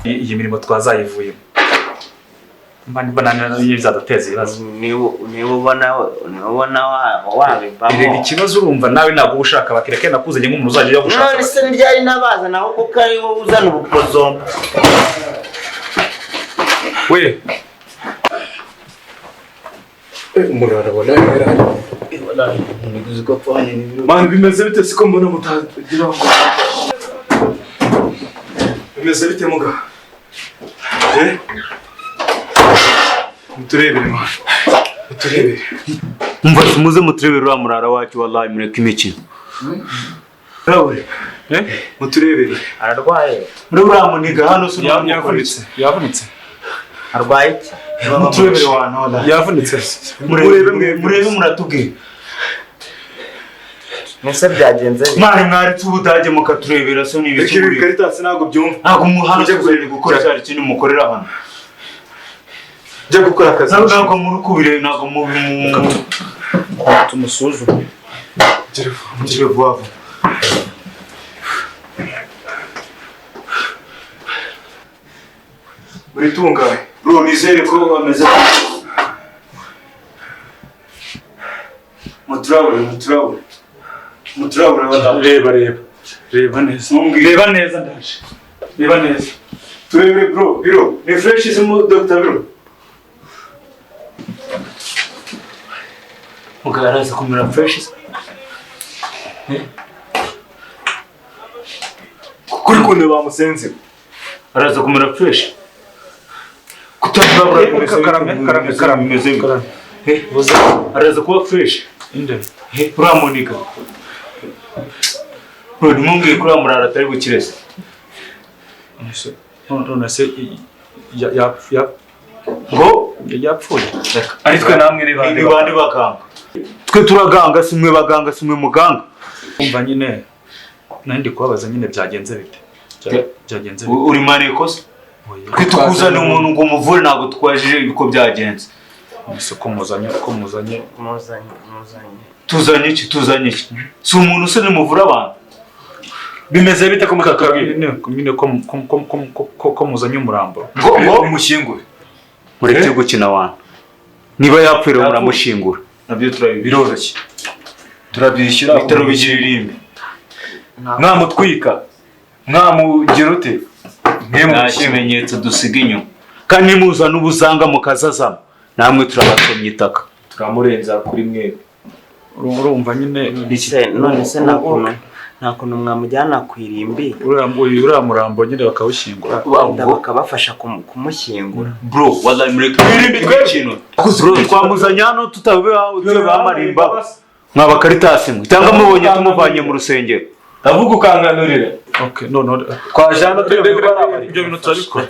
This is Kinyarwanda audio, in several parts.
iyi mirimo twazayivuyemo mbani banana yizadateza ibibazo niba ubona wabivamo ikibazo urumva nawe ntabwo ushaka bakireke nakuzanye nk'umuntu uzajya yo gushaka none se ryari nabaza naho kuko ari wowe uzana ubukozomba we umurara wala niguze ko fanye n'ibiro man bimeze bite siko mbona mutagira ngo bimeze bite muga muturebere man muturebere umva muze muturebere ura murara wacu wallahi mureke imikino rawe muturebere ararwaye muri ura muniga hano so yavunitse arwaye iki muturebere wana wallahi yavunitse murebe muratubwira Nese byagenze mwari tubudage mukaturebera so ni ibiki muri Caritas nago byumva ntago muhano cyo kuzanye gukora cyari kintu mukorera hano je gukora akazi ntago muri kubire ntago mu tumusuzume je vuba muri tungaye bro nizere ko ameze muturabure reba neza ndaje reba neza turebere biro ni fresh izimu Dr. Biro mugaraza kumira fresh kuri kunde bamusenze araza kumira fresh kutabura karame meze buza araza kuba fresh inde uramunika bro nimungiye kuri amurara atari bukirese none se ngo yapfuye ari twe namwe ni bandi baganga twe turaganga simwe baganga simwe muganga umva nyine nandi kubabaza nyine byagenze bite uri mane kose twe tukuzana umuntu ngo muvure nago twajije biko byagenze ko muzanye tuzanye iki si umuntu usene muvura abantu bimeze bite ko mutakabwira nyine ko muzanye umurambo ngo mushingure mureke gukina abantu niba yapfira muramushingura nabyo biroroshye turabyishyura bitaro bigirimbe mwamutwika mwamugira ute nta kimenyetso dusiga inyuma kandi muzana ubusanga mukazazama namwe turabasomye itaka turamurenza kuri mwe urumva nyine none se nta kuntu mwamujyana ku irimbi uriya murambo nyine bakawushyingura bakabafasha kumushyingura bro wallahi mureke irimbi twekino twamuzanya hano tutababarimba mwaba Caritas mwe cyangwa mubonye tumuvanye mu rusengero ndavuga ukanganurira okay no twajana ibyo bintu turabikora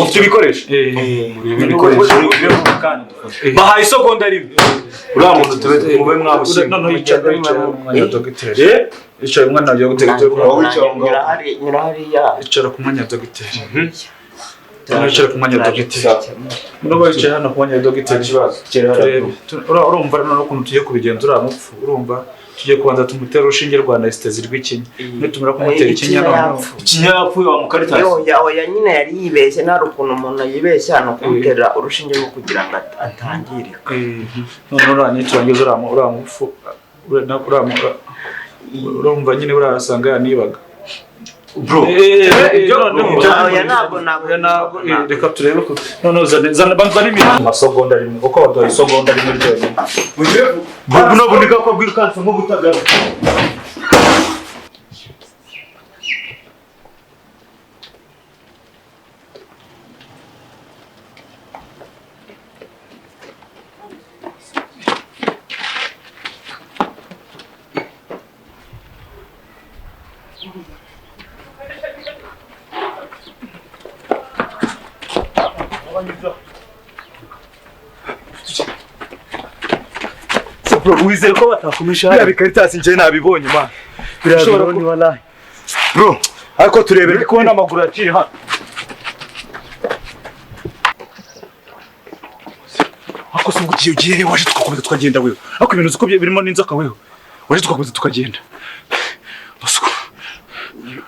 ufite ibikoresho bahaye isegonda rimwe uriya muntu tube mube mwabushinga no yicaye umwanya dogiteri yicaye umwana wa dogiteri yicara ku mwanya dogiteri yicara ku mwanya dogiteri no yicaye hano ku mwanya dogiteri urumva no kuntu tugiye kubigenzura amupfu urumva tugiye kubanza tumutera urushinge rwa anesthesie rw'ikinya nitumara kumutera ikinya yapfuye wa mu Caritas oya nyine yari yibeshye nta rukuntu umuntu yibeshya no kumutera urushinge rwo kugira ngo atangirika none uranyicurangiza uramupfu urumva nyine urasanga yanibaga bro ntabwo reka turebe ko none zana banza n'imiti amasogonda rimwe uko baduha isogonda rimwe ryonyine no bunika ko bwirukanse nko butagara bro wizere ko batakumisha ya Caritas nje nabibonye man birabironi wallahi bro ariko turebere ko n'amaguru yaciye hano ako se ngo ugiye waje tugakomeza tukagenda wewe ako ibintu ziko birimo n'inzoka wewe waje tugakomeza tukagenda basuko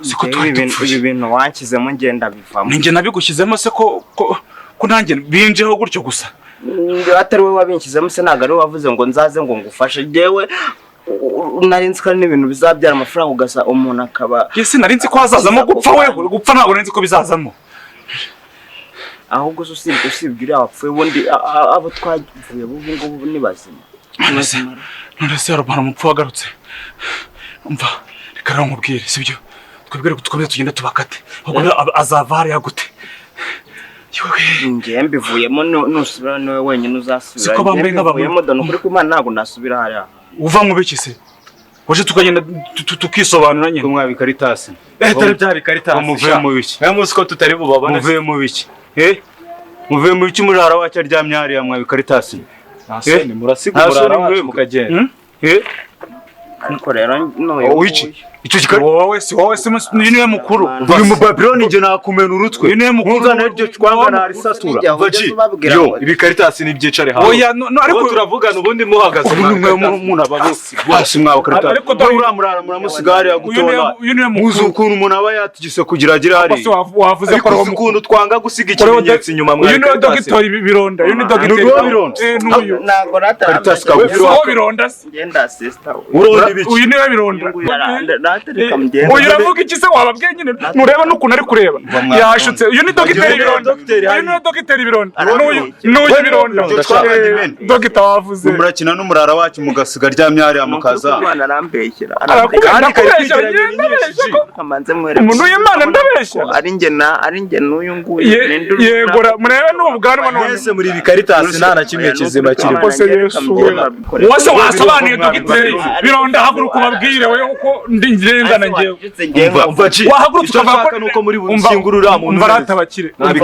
siko ibi bintu wankizemo ngenda bivamo. Ninjye nabigushyizemo se ko nanjye binjeho gutyo gusa. Atari we wabinkizemo se ntago ari wavuze ngo nzaze ngo ngufashe jewe narinzi ko n'ibintu bizabyara amafaranga ugasa umuntu akaba. Yesi narinzi ko hazazamo gupfa we gupfa ntabwo narinzi ko bizazamo. Ahubwo usibye abapfuye ubundi abo twavuye ubu ngubu ni bazima. None se arabana umupfu wagarutse. Umva reka nkubwire sibyo twebwere gutukomeza tugenda tubakate ahubwo azava hariya gute. Ngiye mbivuyemo nusubira niwe wenyine uzasubira. Siko bambaye nk'abamwe dano kuri Imana ntago nasubira hariya. Uva mu biki se waje tukagenda tukisobanura nyine kumwa Karitasi Etari bya Karitasi umuvuye mu biki nkamuzi ko tutari bubabone muvuye mu biki muvuye mu biki murara wacu aryamye hariya mwa Karitasi nasone murasigura wacu mukagenda ariko rero wiki icyo wowe si niwe mukuru uyu mu Babyloni nje nakumena urutwe niwe mukuru n'iryo twanga na risatura vaji yo ibi Karitasi nibyicare hawo oya ariko turavugana ubundi muhagaze umuntu ababose basi mwa Karitasi ariko uramurara muramusigara ya gutora muzu ukuntu umuntu aba yatigise kugira agira hari wavuze ko ari ukuntu twanga gusiga ikimenyetso inyuma mwa Karitasi uyu ni dogiteri Bironda uyu ni dogiteri n'uyu ntago Karitasi kabufiro Bironda ngenda sister uyu ni Bironda natereka mugenda uyu uravuga iki se wababwiye nyine nureba n'ukuntu ari kureba yashutse uyu ni dogiteri Bironda uyu ni dogiteri Bironda n'uyu Bironda dogita wavuze murakina n'umurara wacu mugasiga ryamye hariya mukaza Imana arambeshyira umuntu w'Imana ndabeshya ari nge n'uyu nguyu yego murebe n'ubwanwa none mwese muri ibi Karitasi nta na kimwe kizima kiri kose Yesu wose wasobanuye dogiteri Bironda haguruka ubabwire we uko ndingirengana ngewe wahagurutse ukavuga nuko muri busingurura mu mvarata bakire nabi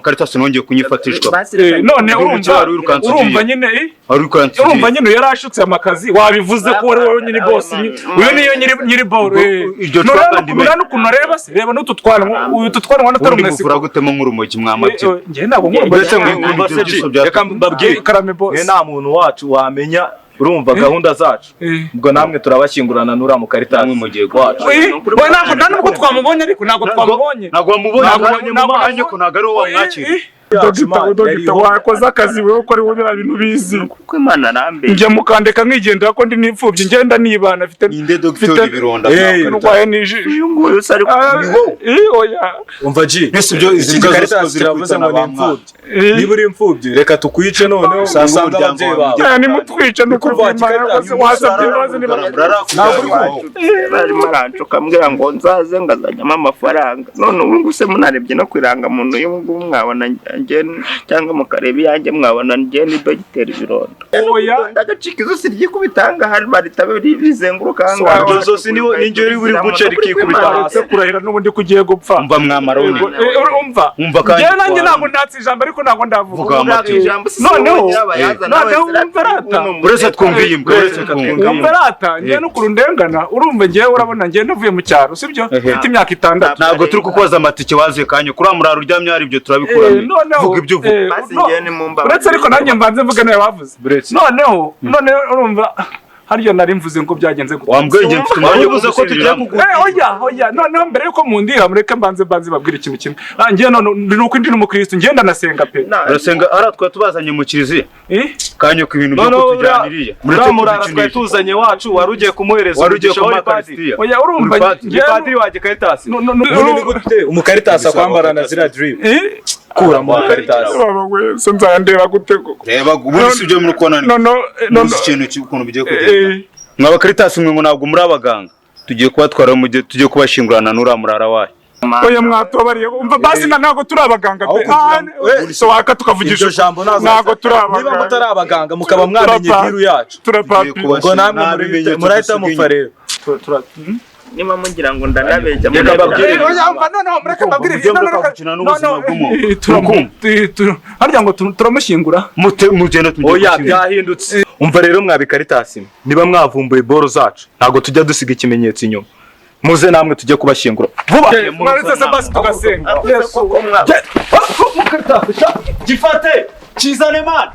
Karitasi nongeye kunyifatishwa none urumva nyine urumva nyine yarashutse amakazi wabivuze ko wari wowe nyine boss uyu niyo nyiri ball iryo twakandi mena n'ukuntu areba se reba n'utu twanwa natari umwese uvura gutemo nk'urumogi mwamati ngiye ntabwo mbese mwikunda reka mbabwire karame boss nta muntu wacu wamenya urumva gahunda zacu ubwo namwe turabashyingurana nura mu Karitasi mu gihe wacu we ntabwo twamubonye ariko ntabwo twamubonye ntabwo wamubonye ko ntabwo ari uwo mwakira dogita wakoze akazi wewe uko ari wowe ibintu bizi kuko Imana arambe njye mukandeka nkigendera ko ndi n'imfubyi ngenda nibana afite inde dogiteri Bironda ndwaye n'ijisho uyu nguyu usari oya umva ji nese byo izi Karitasi ziravuze ngo ni imfubyi niba uri imfubyi reka tukwice noneho usanga ababyeyi bawe ni mutwice nuko wasabye ibibazo barimo arancuka ambwira ngo nzaze ngazajyamo amafaranga none ubu nguse munarebye no kwiranga muntu uyu nguyu mwabona cyangwa mukareba iyanjye mwabona njye ni dogiteri Bironda ndagacika izosi ryikubitanga hari baritabe rizenguruka iryo zosi ninjye uri guce rikikubita hasi kurahira n'ubundi kugiye gupfa umva mwamaroni umva kandi nanjye ntabwo ndatse ijambo ariko ntabwo ndavuga noneho umva rata uretse twumviye umva rata njye n'ukuru ndengana urumva njye urabona njye navuye mu cyaro sibyo mfite imyaka 6 ntabwo turi kukubaza amatike wazuye kanya kuri amurara uryamye hari ibyo turabikuramo vuga ibyo uvuga uretse ariko nanjye mbanze mvuga nawe wavuze noneho urumva hariyo nari mvuze ngo byagenze gute wambwenge mfite umwanya ubuze ko tugiye kugura oya noneho mbere yuko mundira mureke mbanze babwira ikintu kimwe ngiye none nuko ndi n'umukristo ngenda nasenga pe urasenga aratwa tubazanye mu kiriziya kanyo ku ibintu byo kutujyaniriye murara twa tuzanye wacu wari ugiye kumuhereza warugiye kwa Karitasi oya urumva ngiye padiri waje Karitasi umukaritasi akwambara na zira drip kura mu Karitasi so nzayandeba gute reba ubundi ibyo muri konana none ikintu cy'ukuntu bigiye kugenda mwaba Karitasi mwe ngo ntabwo muri abaganga tugiye kubatwara mu gihe tugiye kubashingurana n'ura murara wayo oya mwatobariye umva basi ntabwo turi abaganga pe so waka tukavugisha ijambo ntabwo turi abaganga niba mutari abaganga mukaba mwamenye biru yacu ubwo namwe murahita mupfa rero niba mugira ngo ndanabeje harya ngo turamushyingura oya byahindutse umva rero mwabi Karitasi niba mwavumbuye boro zacu ntabwo tujya dusiga ikimenyetso inyuma muze namwe tujye kubashyingura vuba mwaretse se basi tugasenga gifate kizane man